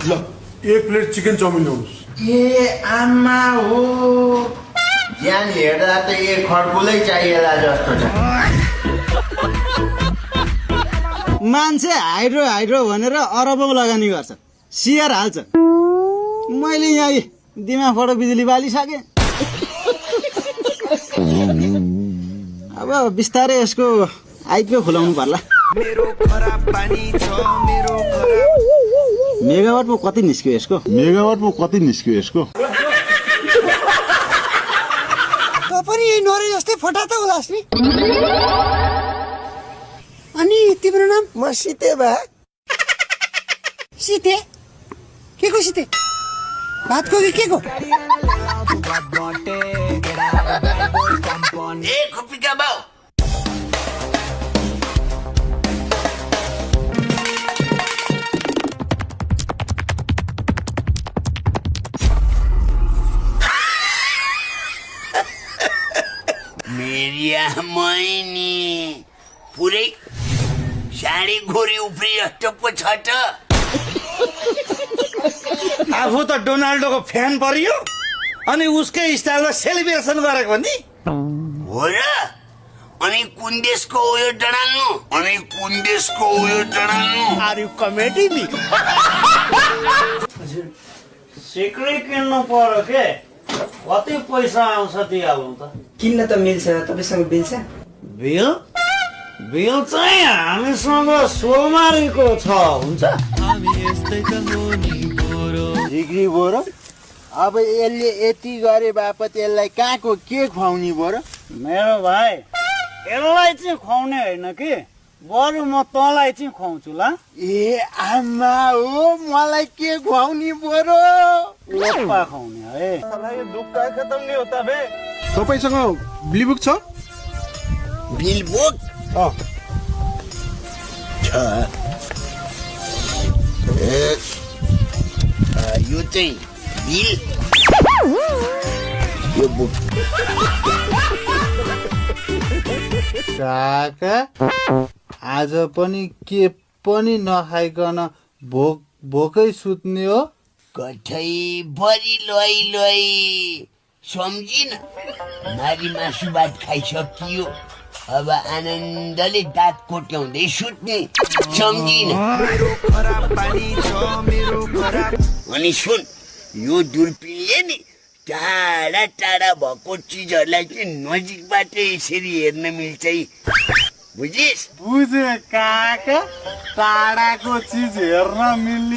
ल 1 plate chicken chowmein ल्याउनुस्। ए आमा हो, यहाँ हेर्दा त एक खड्कुलै चाहिएला जस्तो छ। मान्छे हाइड्रो भनेर अरबौं लगानी गर्छ, सियर हाल्छ। मैले यहाँ दिमागबाट बिजुली बालिसकेँ। अब बिस्तारै यसको आइपिओ खुलाउनु पर्ला। मेगावाटमा कति निस्क्यो यसको? त पनि यही नरे जस्तै फोटा त होलास् नि। अनि तिम्रो नाम? म सिते बा। सीते? के को सीते? भातको कि के को? ए खुपिका बाउ, मेरी मैनी पुरै साडी घोरी उफ्री जस्तो पो छ त। आफू त डोनाल्डोको फ्यान परियो अनि उसकै स्टाइलमा सेलिब्रेसन गरेको नि। हो र? अनि कुन देशको हो यो डडाल्नु? Are you comedy me? सिक्री किन्नु पर्यो के? कति पैसा आउँछ दिइहालौँ त? किन्न त मिल्छ, तपाईसँग बिल छ? बिल चाहिँ हामीसँग सोमवारीको छ, हुन्छ? जिग्री बोरो, अब यसले यति गरे बापत यसलाई कहाँको के खुवाउने बोरो? मेरो भाइ, यसलाई चाहिँ खुवाउने होइन कि, बरु म तँलाई चाहिँ खुवाउँछु ल। ए आमा हो, मलाई के खुवाउने बोरो? लोप्पा खुवाउने है। तपाईसँग बिलबुक छ? बिलबुक यो चाहिँ बिल, यो बुक। काका आज पनि के पनि नखाइकन भोकै सुत्ने हो? कठै बरी लोइ सम्झिन, मारी मासु भात खाइसकियो, अब आनन्दले दाँत कोट्याउँदै सुत्ने, सम्झिन। अनि सुन, यो दूरबीनले नि टाढा टाढा भएको चिजहरूलाई चाहिँ नजिकबाट यसरी हेर्न मिल्छ है, बुझिस्? बुझे काका, टाढाको चिज हेर्न मिल्ने